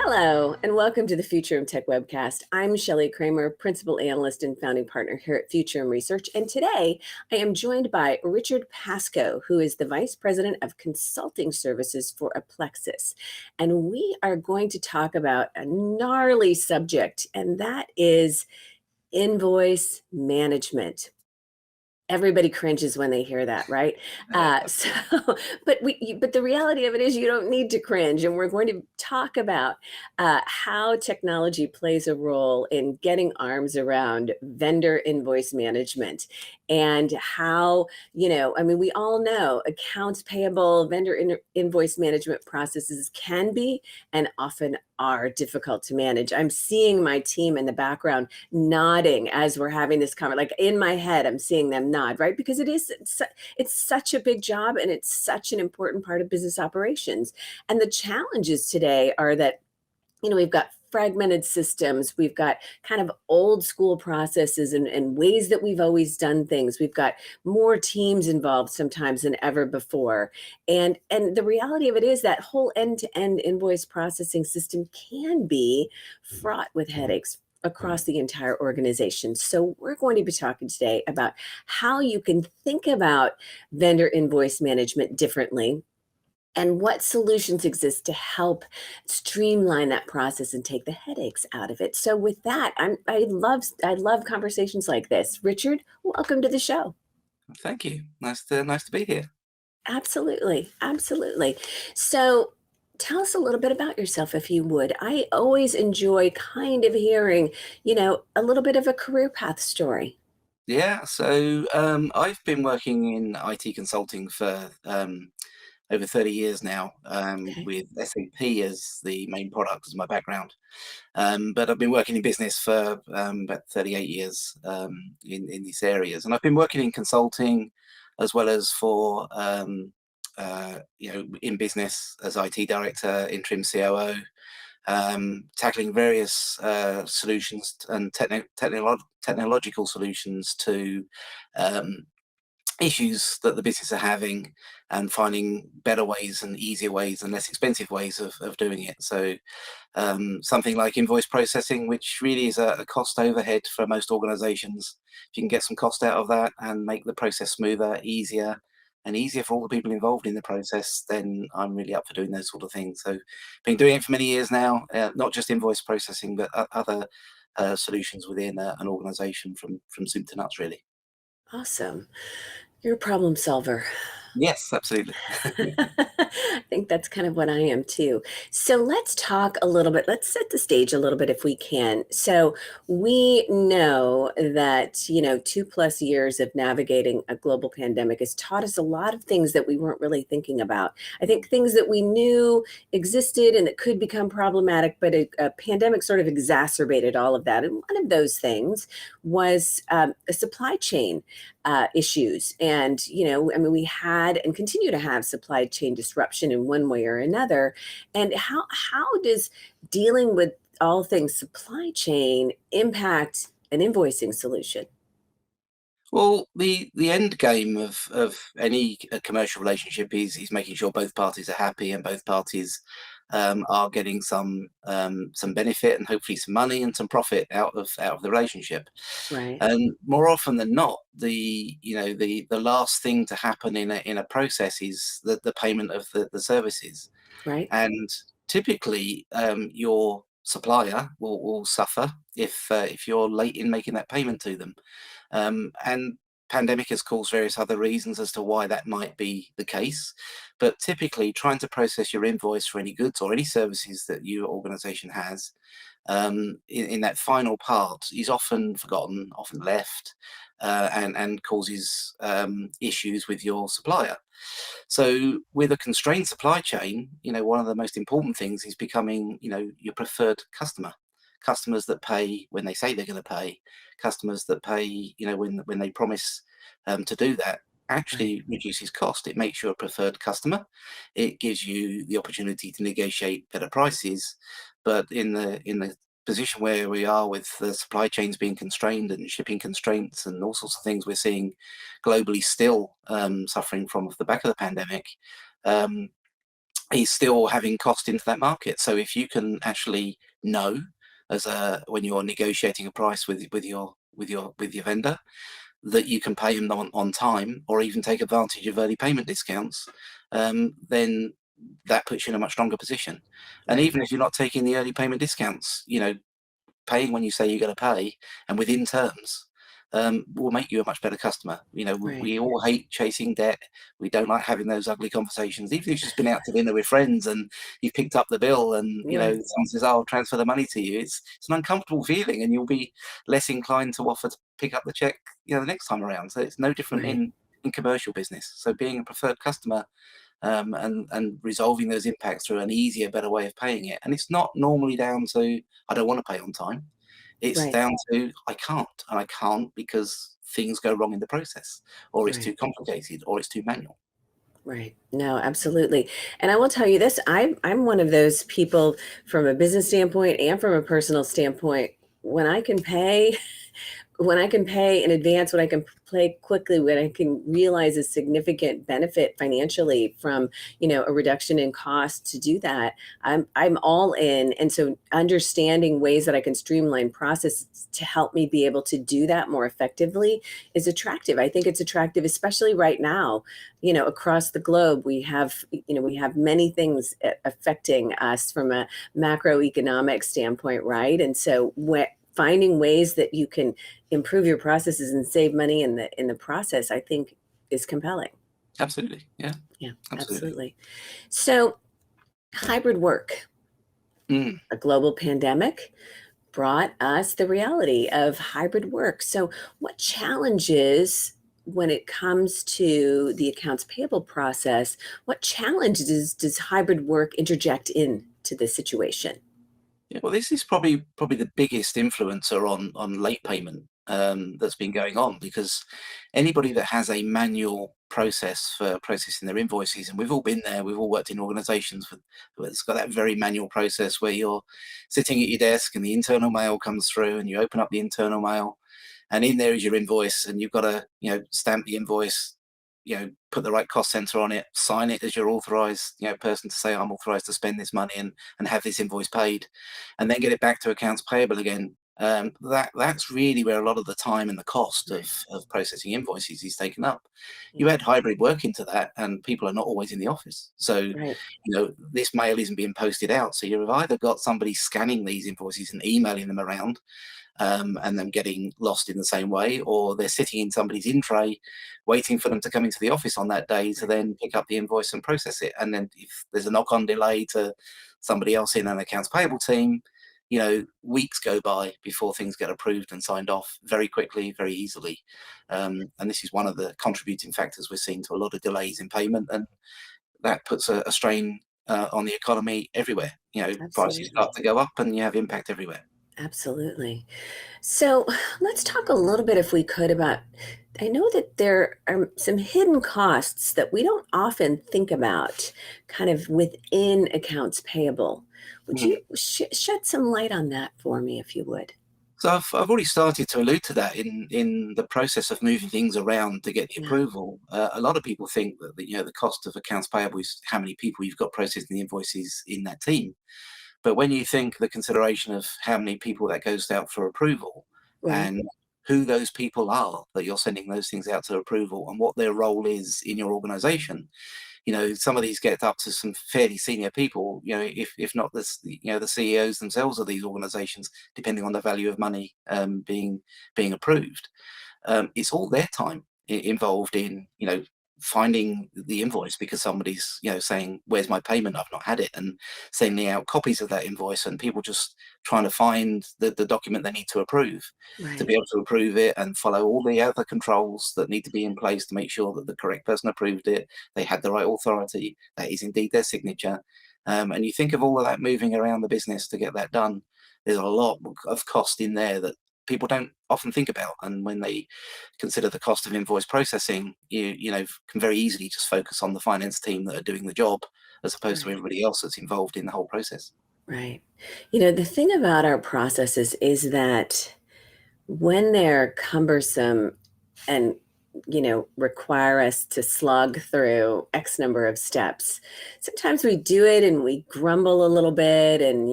Hello, and welcome to the Future of Tech webcast. I'm Shelly Kramer, Principal Analyst and Founding Partner here at Future Research. And today I am joined by Richard Pascoe, who is the Vice President of Consulting Services for Applexus. And we are going to talk about a gnarly subject, and that is invoice management. Everybody cringes when they hear that, right? So, but the reality of it is, you don't need to cringe, and we're going to talk about how technology plays a role in getting arms around vendor invoice management, and how we all know accounts payable, vendor invoice management processes can be and often are difficult to manage. I'm seeing my team in the background nodding as we're having this conversation. Like in my head, I'm seeing them nod, right? Because it's such a big job, and it's such an important part of business operations. And the challenges today are that, we've got fragmented systems, we've got kind of old school processes and ways that we've always done things. We've got more teams involved sometimes than ever before. And the reality of it is that whole end-to-end invoice processing system can be fraught with headaches across the entire organization. So we're going to be talking today about how you can think about vendor invoice management differently, and what solutions exist to help streamline that process and take the headaches out of it. So with that, I love conversations like this. Richard, welcome to the show. Thank you. Nice to be here. Absolutely, absolutely. So tell us a little bit about yourself, if you would. I always enjoy kind of hearing, a little bit of a career path story. Yeah, so I've been working in IT consulting for over 30 years now, Okay. with SAP as the main product as my background. But I've been working in business for about 38 years in these areas, and I've been working in consulting as well as for in business as IT director, interim COO. Tackling various solutions and technological solutions to um, issues that the business are having, and finding better ways and easier ways and less expensive ways of doing it. So something like invoice processing, which really is a cost overhead for most organizations. If you can get some cost out of that and make the process smoother, easier, and easier for all the people involved in the process, then I'm really up for doing those sort of things. So been doing it for many years now, not just invoice processing, but other solutions within an organization from soup to nuts, really. Awesome. You're a problem solver. Yes, absolutely. I think that's kind of what I am too. So let's talk a little bit. Let's set the stage a little bit if we can. So we know that, 2+ years of navigating a global pandemic has taught us a lot of things that we weren't really thinking about. I think things that we knew existed and that could become problematic, but a pandemic sort of exacerbated all of that. And one of those things was a supply chain issues. And, we had and continue to have supply chain disruption in one way or another. And how does dealing with all things supply chain impact an invoicing solution? Well, the end game of any commercial relationship is making sure both parties are happy and both parties are getting some benefit and hopefully some money and some profit out of the relationship. Right, And more often than not, the last thing to happen in a process is the payment of the services. right, And typically, your supplier will suffer if you're late in making that payment to them. And pandemic has caused various other reasons as to why that might be the case. But typically, trying to process your invoice for any goods or any services that your organization has in that final part is often forgotten, often left, and causes issues with your supplier. So, with a constrained supply chain, one of the most important things is becoming, your preferred customer. Customers that pay when they say they're going to pay, customers that pay, when they promise to do that, right. actually reduces cost. It makes you a preferred customer. It gives you the opportunity to negotiate better prices. But in the position where we are with the supply chains being constrained and shipping constraints and all sorts of things we're seeing globally still suffering from off the back of the pandemic, um, is still having cost into that market. So if you can actually know when you're negotiating a price with your vendor, that you can pay them on time, or even take advantage of early payment discounts, then that puts you in a much stronger position. And Right. even if you're not taking the early payment discounts, paying when you say you're going to pay and within terms, will make you a much better customer. Right. We all hate chasing debt. We don't like having those ugly conversations. Even if you've just been out to dinner with friends and you've picked up the bill, and Yes. someone says, "I'll transfer the money to you," it's an uncomfortable feeling, and you'll be less inclined to offer to pick up the check, the next time around. So it's no different Right. in commercial business. So being a preferred customer, and resolving those impacts through an easier, better way of paying it. And it's not normally down to I don't want to pay on time. It's Right. down to I can't, and I can't because things go wrong in the process, or it's Right. too complicated, or it's too manual. Right. No, absolutely. And I will tell you this, I'm one of those people from a business standpoint and from a personal standpoint, when I can pay, when I can pay in advance, when I can pay quickly, when I can realize a significant benefit financially from, a reduction in cost to do that, I'm all in. And so understanding ways that I can streamline processes to help me be able to do that more effectively is attractive. I think it's attractive, especially right now, across the globe, we have many things affecting us from a macroeconomic standpoint, right? And so finding ways that you can improve your processes and save money in the process, I think is compelling. Absolutely, yeah, Yeah, absolutely. absolutely. So hybrid work, Mm. a global pandemic brought us the reality of hybrid work. So what challenges when it comes to the accounts payable process, what challenges does hybrid work interject into the situation? Yeah, well, this is probably the biggest influencer on late payment, that's been going on, because anybody that has a manual process for processing their invoices, and we've all been there, we've all worked in organisations where it's got that very manual process where you're sitting at your desk and the internal mail comes through, and you open up the internal mail, and in there is your invoice, and you've got to stamp the invoice, put the right cost center on it, sign it as your authorized person to say I'm authorized to spend this money, and have this invoice paid, and then get it back to accounts payable again. That's really where a lot of the time and the cost Right. of processing invoices is taken up. You Yeah. add hybrid work into that, and people are not always in the office, so Right. this mail isn't being posted out. So you've either got somebody scanning these invoices and emailing them around, and them getting lost in the same way, or they're sitting in somebody's in tray waiting for them to come into the office on that day to Right. then pick up the invoice and process it. And then if there's a knock-on delay to somebody else in an accounts payable team, weeks go by before things get approved and signed off very quickly, very easily. And this is one of the contributing factors we're seeing to a lot of delays in payment, and that puts a strain on the economy everywhere. Prices start Absolutely. to go up, and you have impact everywhere. Absolutely. So let's talk a little bit, if we could, about. I know that there are some hidden costs that we don't often think about kind of within accounts payable. Would Mhm. you shed some light on that for me, if you would? So I've already started to allude to that in the process of moving things around to get the Yeah. approval. A lot of people think that the cost of accounts payable is how many people you've got processing the invoices in that team. But when you think the consideration of how many people that goes out for approval, Right. and who those people are that you're sending those things out to approval, and what their role is in your organization, some of these get up to some fairly senior people, if not the CEOs themselves of these organizations, depending on the value of money, being approved. It's all their time involved in finding the invoice because somebody's saying, "Where's my payment? I've not had it," and sending out copies of that invoice, and people just trying to find the document they need to approve, to Right. be able to approve it and follow all the other controls that need to be in place to make sure that the correct person approved it, they had the right authority, that is indeed their signature. And you think of all of that moving around the business to get that done, there's a lot of cost in there that people don't often think about. And when they consider the cost of invoice processing, you can very easily just focus on the finance team that are doing the job, as opposed to Right. everybody else that's involved in the whole process. Right. The thing about our processes is that when they're cumbersome and require us to slog through X number of steps. Sometimes we do it and we grumble a little bit and,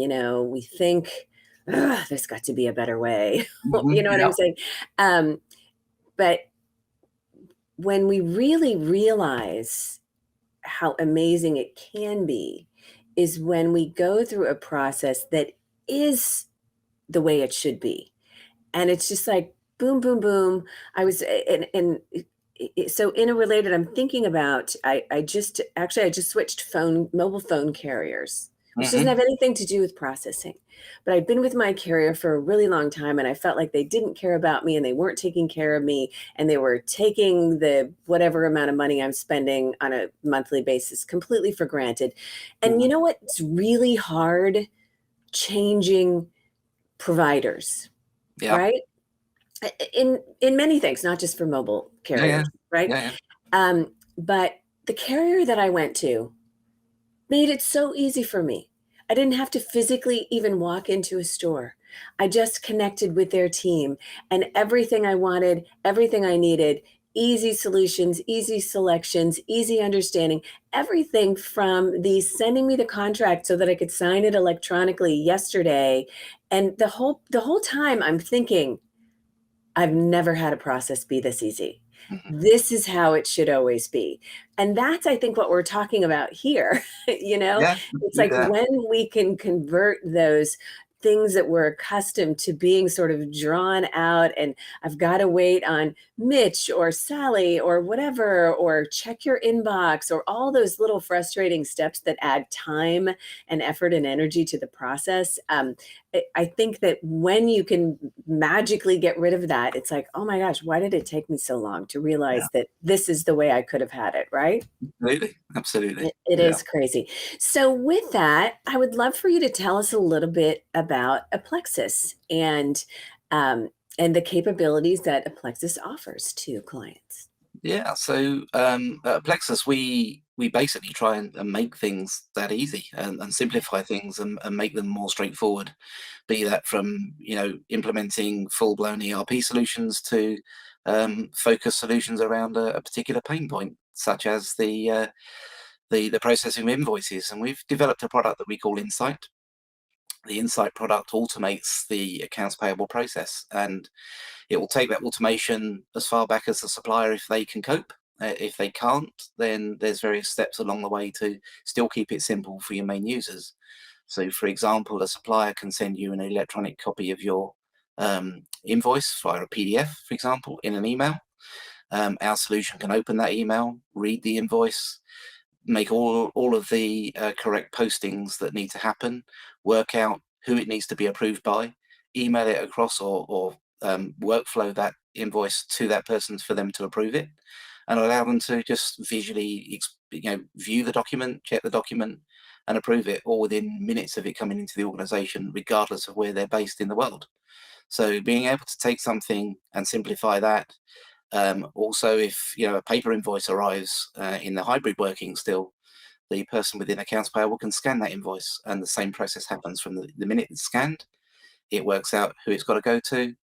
we think, there's got to be a better way. You know what Yeah. I'm saying? But when we really realize how amazing it can be is when we go through a process that is the way it should be. And it's just like boom, boom, boom. I was, and so interrelated, I'm thinking about, I just switched mobile phone carriers, which doesn't have anything to do with processing. But I'd been with my carrier for a really long time and I felt like they didn't care about me and they weren't taking care of me and they were taking the whatever amount of money I'm spending on a monthly basis completely for granted. And you know what's really hard? Changing providers, Yeah. right? In many things, not just for mobile carriers, right? Yeah. But the carrier that I went to made it so easy for me. I didn't have to physically even walk into a store. I just connected with their team and everything I wanted, everything I needed, easy solutions, easy selections, easy understanding, everything from the sending me the contract so that I could sign it electronically yesterday. And the whole time I'm thinking, I've never had a process be this easy. This is how it should always be. And that's, I think, what we're talking about here. Yeah. It's like when we can convert those things that we're accustomed to being sort of drawn out and I've got to wait on Mitch or Sally or whatever, or check your inbox or all those little frustrating steps that add time and effort and energy to the process. I think that when you can magically get rid of that, it's like, oh my gosh, why did it take me so long to realize that this is the way I could have had it, right? Absolutely. It is crazy. So with that, I would love for you to tell us a little bit about Applexus and the capabilities that Applexus offers to clients. Yeah, so at Plexus, we basically try and make things that easy and simplify things and make them more straightforward. Be that from implementing full-blown ERP solutions to focus solutions around a particular pain point, such as the processing of invoices. And we've developed a product that we call InSITE. The InSITE product automates the accounts payable process, and it will take that automation as far back as the supplier if they can cope. If they can't, then there's various steps along the way to still keep it simple for your main users. So, for example, a supplier can send you an electronic copy of your invoice via a PDF, for example, in an email. Our solution can open that email, read the invoice, make all of the correct postings that need to happen, work out who it needs to be approved by, email it across or workflow that invoice to that person for them to approve it, and allow them to just visually view the document, check the document, and approve it, all within minutes of it coming into the organization, regardless of where they're based in the world. So being able to take something and simplify that. Also, if a paper invoice arrives in the hybrid working still, the person within accounts payable can scan that invoice, and the same process happens from the minute it's scanned. It works out who it's got to go to,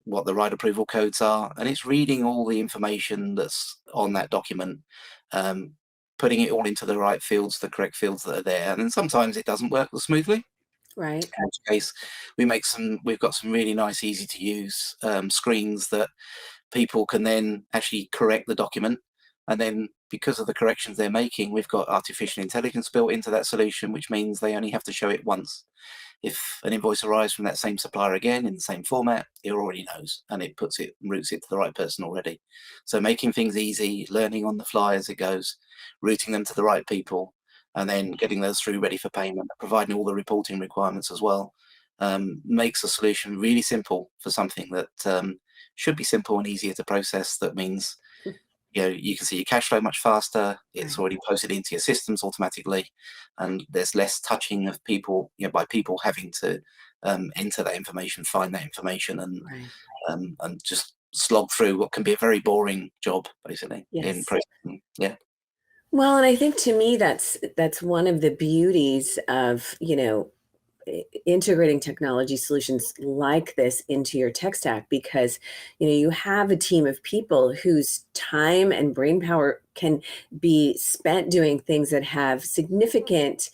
what the right approval codes are, and it's reading all the information that's on that document, putting it all into the right fields, the correct fields that are there. And then sometimes it doesn't work as smoothly. Right. In which case, we've got some really nice, easy to use screens that people can then actually correct the document. And then because of the corrections they're making, we've got artificial intelligence built into that solution, which means they only have to show it once. If an invoice arrives from that same supplier again in the same format, it already knows, and it routes it to the right person already. So making things easy, learning on the fly as it goes, routing them to the right people, and then getting those through ready for payment, providing all the reporting requirements as well, makes a solution really simple for something that should be simple and easier to process. That means you can see your cash flow much faster. It's already posted into your systems automatically, and there's less touching of people, by people having to enter that information, find that information, and just slog through what can be a very boring job, basically, in processing. Yeah. Well, and I think to me that's one of the beauties of integrating technology solutions like this into your tech stack, because you have a team of people whose time and brain power can be spent doing things that have significant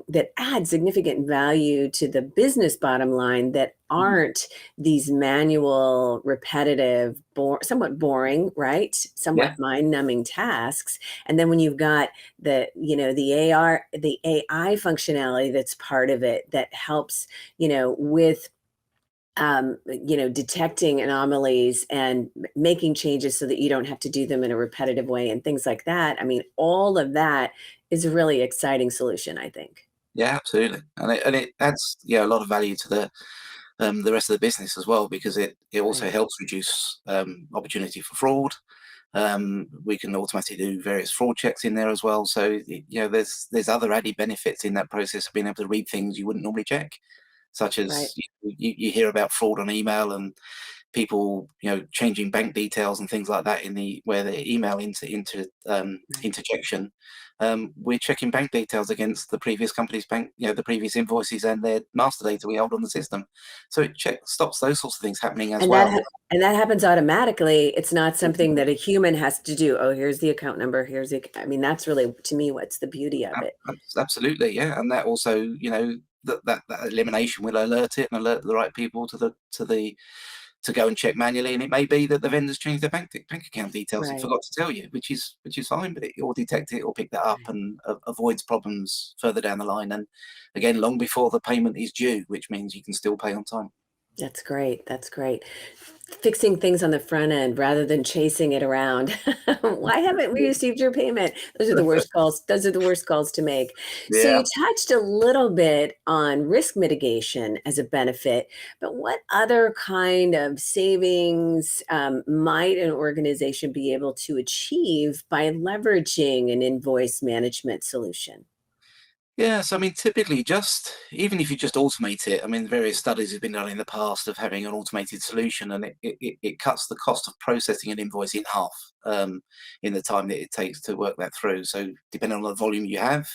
that add significant value to the business bottom line, that aren't these manual, repetitive, somewhat boring, right? Yeah. Somewhat mind-numbing tasks. And then when you've got the the AI functionality that's part of it, that helps with detecting anomalies and making changes so that you don't have to do them in a repetitive way and things like that. I mean, all of that is a really exciting solution, I think. Yeah, absolutely, and it adds a lot of value to the rest of the business as well, because it also Right. helps reduce opportunity for fraud. We can automatically do various fraud checks in there as well. So there's other added benefits in that process of being able to read things you wouldn't normally check, such Right. as you hear about fraud on email and people changing bank details and things like that in the where the email Right. interjection. We're checking bank details against the previous company's bank, the previous invoices and their master data we hold on the system. So it stops those sorts of things happening as And that well. and that happens automatically. It's not something that a human has to do. Oh, here's the account number. I mean, that's really, to me, what's the beauty of it. Absolutely, yeah, and that also, that elimination will alert it and alert the right people to go and check manually. And it may be that the vendors changed their bank account details and Right. forgot to tell you, which is fine, but it will detect it or pick that up Right. and avoids problems further down the line. And again, long before the payment is due, which means you can still pay on time. That's great. That's great. Fixing things on the front end rather than chasing it around. Why haven't we received your payment? Those are the worst calls. Those are the worst calls to make. So you Yeah. touched a little bit on risk mitigation as a benefit, but what other kind of savings might an organization be able to achieve by leveraging an invoice management solution? Yes, I mean, typically, just even if you just automate it, I mean, various studies have been done in the past of having an automated solution, and it cuts the cost of processing an invoice in half in the time that it takes to work that through. So, depending on the volume you have,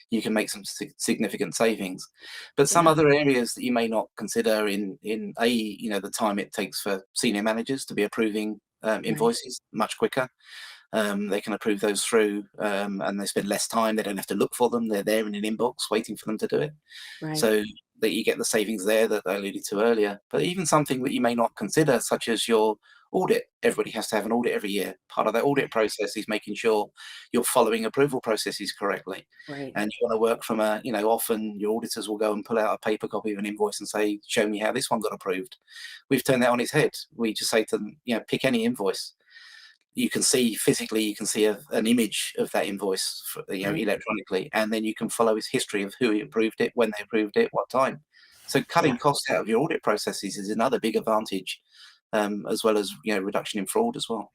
you can make some significant savings. But some Yeah. other areas that you may not consider in the time it takes for senior managers to be approving Right. invoices much quicker. They can approve those through, and they spend less time. They don't have to look for them. They're there in an inbox waiting for them to do it. Right. So that you get the savings there that I alluded to earlier. But even something that you may not consider, such as your audit. Everybody has to have an audit every year. Part of that audit Right. process is making sure you're following approval processes correctly. Right. And you want to work from often your auditors will go and pull out a paper copy of an invoice and say, show me how this one got approved. We've turned that on its head. We just say to them, pick any invoice. You can see physically, you can see an image of that invoice, Right. electronically, and then you can follow his history of who approved it, when they approved it, what time. So Yeah. cutting costs out of your audit processes is another big advantage, as well as reduction in fraud as well.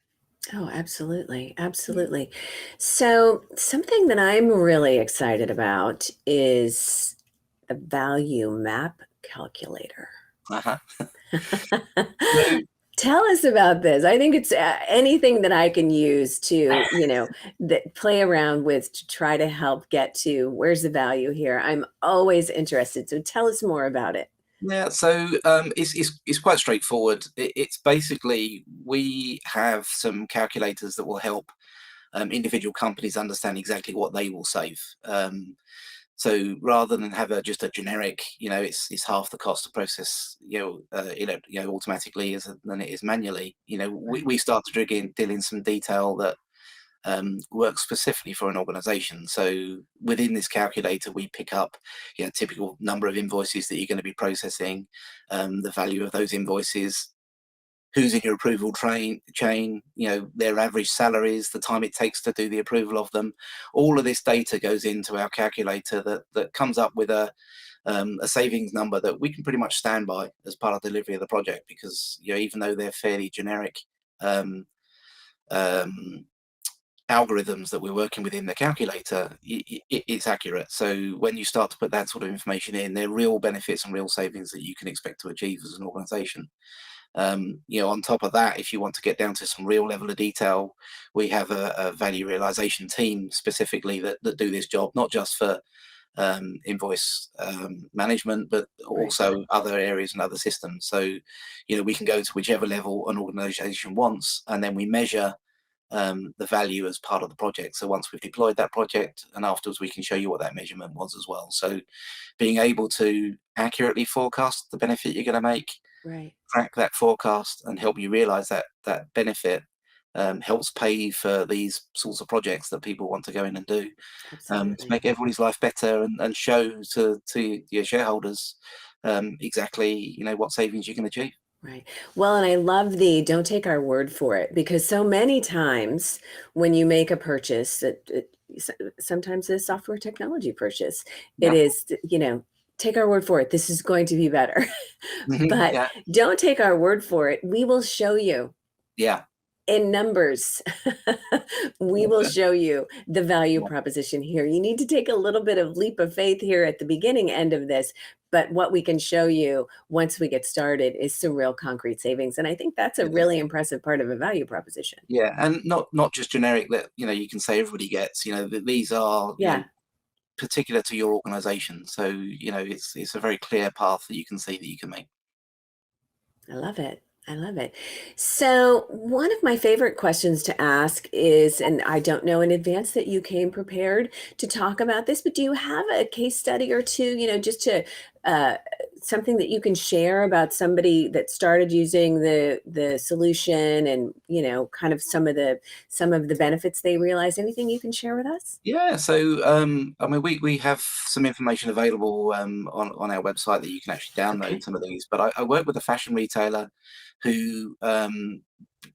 Oh, absolutely. Mm. Absolutely. So, something that I'm really excited about is the value map calculator. Uh-huh. So, Tell us about this. I think it's anything that I can use to, that play around with to try to help get to where's the value here. I'm always interested. So, tell us more about it. yeah, so it's quite straightforward. It's basically we have some calculators that will help individual companies understand exactly what they will save. So rather than have just a generic, it's half the cost to process, automatically than it is manually. Right. We start to deal in some detail that works specifically for an organization. So within this calculator, we pick up, typical number of invoices that you're going to be processing, the value of those invoices, who's in your approval chain, their average salaries, the time it takes to do the approval of them. All of this data goes into our calculator that comes up with a savings number that we can pretty much stand by as part of delivery of the project, because even though they're fairly generic um, um, algorithms that we're working with in the calculator, it's accurate. So when you start to put that sort of information in, there are real benefits and real savings that you can expect to achieve as an organization. On top of that, if you want to get down to some real level of detail, we have a value realization team specifically that do this job, not just for invoice management, but Right. also other areas and other systems. So, we can go to whichever level an organization wants, and then we measure the value as part of the project. So once we've deployed that project, and afterwards we can show you what that measurement was as well. So being able to accurately forecast the benefit you're going to make, Right. track that forecast, and help you realize that benefit helps pay for these sorts of projects that people want to go in and do, to Absolutely. make everybody's life better, and show to your shareholders exactly what savings you can achieve. Right. Well, and I love the don't take our word for it, because so many times when you make a purchase, sometimes a software technology purchase, it Yeah. is, take our word for it. This is going to be better. But Yeah. don't take our word for it. We will show you Yeah. in numbers. We will Okay. show you the value Yeah. proposition here. You need to take a little bit of leap of faith here at the beginning end of this, but what we can show you once we get started is some real concrete savings. And I think that's a Yeah. really impressive part of a value proposition. Yeah, and not just generic that you can say everybody gets. These are Yeah, particular to your organization. So it's a very clear path that you can see that you can make. I love it. I love it. So, one of my favorite questions to ask is, and I don't know in advance that you came prepared to talk about this, but do you have a case study or two, just to uh, something that you can share about somebody that started using the solution, and kind of some of the benefits they realized? Anything you can share with us? Yeah, so I mean, we have some information available on our website that you can actually download Okay. some of these. But I work with a fashion retailer who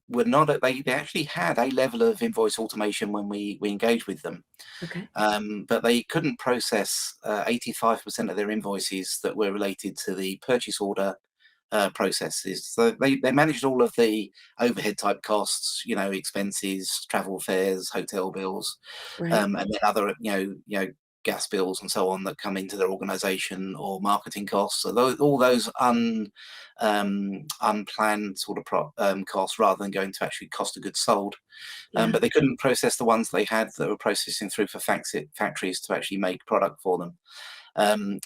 were not they actually had a level of invoice automation when we engaged with them. Okay. But they couldn't process 85% of their invoices that were related to the purchase order processes. So they managed all of the overhead type costs, expenses, travel fares, hotel bills, Right. and then other, gas bills and so on that come into their organization, or marketing costs. So all those unplanned sort of costs, rather than going to actually cost of goods sold. Yeah. But they couldn't process the ones they had that were processing through for factories to actually make product for them.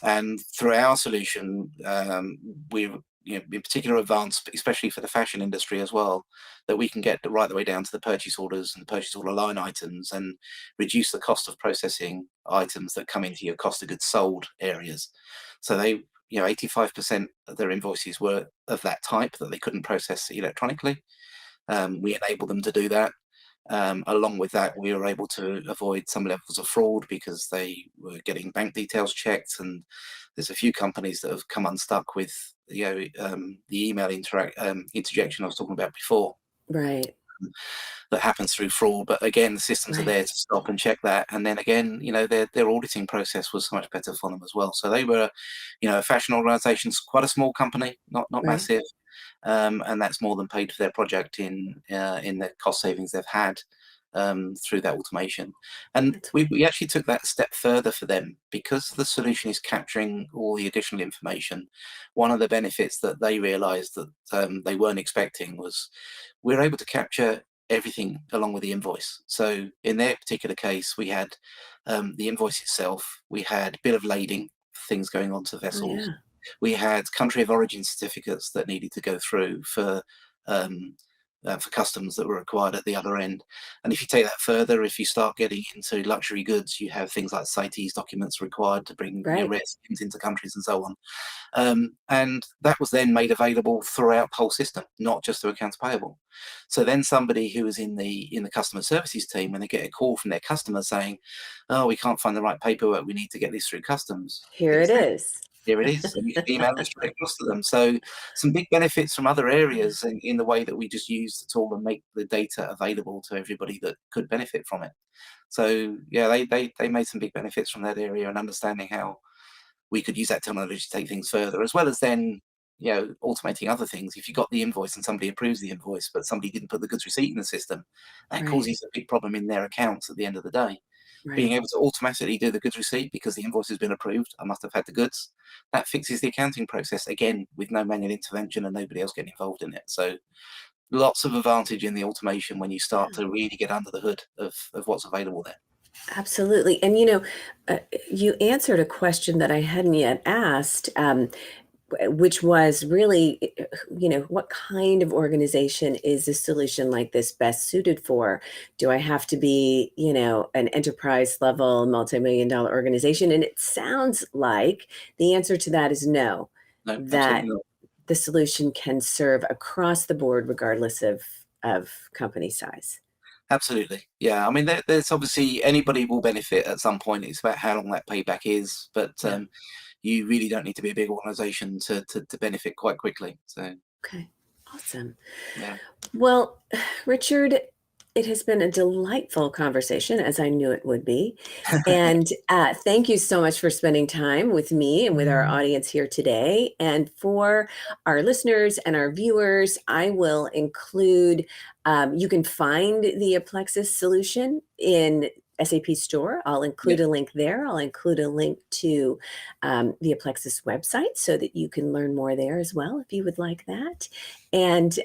And through our solution, we in particular advanced, especially for the fashion industry as well, that we can get right the way down to the purchase orders and the purchase order line items, and reduce the cost of processing items that come into your cost of goods sold areas. So 85% of their invoices were of that type that they couldn't process electronically. We enable them to do that. Along with that, we were able to avoid some levels of fraud because they were getting bank details checked, and there's a few companies that have come unstuck with the email interjection I was talking about before, Right. that happens through fraud. But again, the systems are Right. there to stop and check that. And then again, their auditing process was so much better for them as well. So they were, a fashion organization, quite a small company, not Right. massive, and that's more than paid for their project in the cost savings they've had through that automation. And That's we actually took that a step further for them, because the solution is capturing all the additional information. One of the benefits that they realized that they weren't expecting was we're able to capture everything along with the invoice. So in their particular case, we had the invoice itself, we had bill of lading, things going onto Oh vessels, yeah. we had country of origin certificates that needed to go through for customs that were required at the other end. And if you take that further, if you start getting into luxury goods, you have things like CITES documents required to bring Right. rare skins into countries and so on. And that was then made available throughout the whole system, not just through accounts payable. So then somebody who was in the customer services team, when they get a call from their customer saying, "Oh, we can't find the right paperwork, we need to get this through customs," Here it it's there. is. Here it is, and you can email it straight across to them. So some big benefits from other Yeah. areas in the way that we just use the tool and make the data available to everybody that could benefit from it. So yeah, they made some big benefits from that area, and understanding how we could use that technology to take things further, as well as then automating other things. If you got the invoice and somebody approves the invoice, but somebody didn't put the goods receipt in the system, that Right. causes a big problem in their accounts at the end of the day. Being Right. able to automatically do the goods receipt because the invoice has been approved, I must have had the goods, that fixes the accounting process again with no manual intervention and nobody else getting involved in it. So lots of advantage in the automation when you start Yeah. to really get under the hood of what's available there. Absolutely. And you answered a question that I hadn't yet asked, which was really, what kind of organization is a solution like this best suited for? Do I have to be, an enterprise level, multi-million dollar organization? And it sounds like the answer to that is no, No, that absolutely not. the solution can serve across the board, regardless of company size. Absolutely. Yeah. I mean, there's obviously anybody will benefit at some point. It's about how long that payback is, but Yeah. you really don't need to be a big organization to benefit quite quickly. So, Okay. Awesome. yeah. Well, Richard, it has been a delightful conversation, as I knew it would be. And thank you so much for spending time with me and with our audience here today. And for our listeners and our viewers, I will include, you can find the Applexus solution in SAP Store. I'll Yeah. include a link there. I'll include a link to the Applexus website so that you can learn more there as well if you would like that. And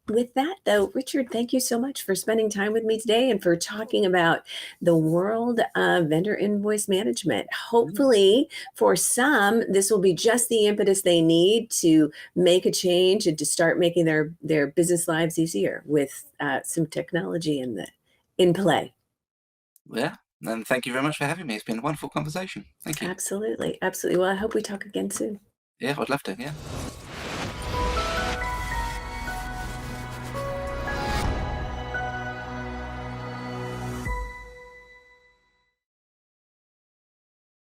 with that, though, Richard, thank you so much for spending time with me today and for talking about the world of vendor invoice management. Mhm. Hopefully, for some, this will be just the impetus they need to make a change and to start making their business lives easier with some technology in play. Yeah. And thank you very much for having me. It's been a wonderful conversation. Thank you. Absolutely, absolutely. Well, I hope we talk again soon. Yeah, I'd love to. Yeah.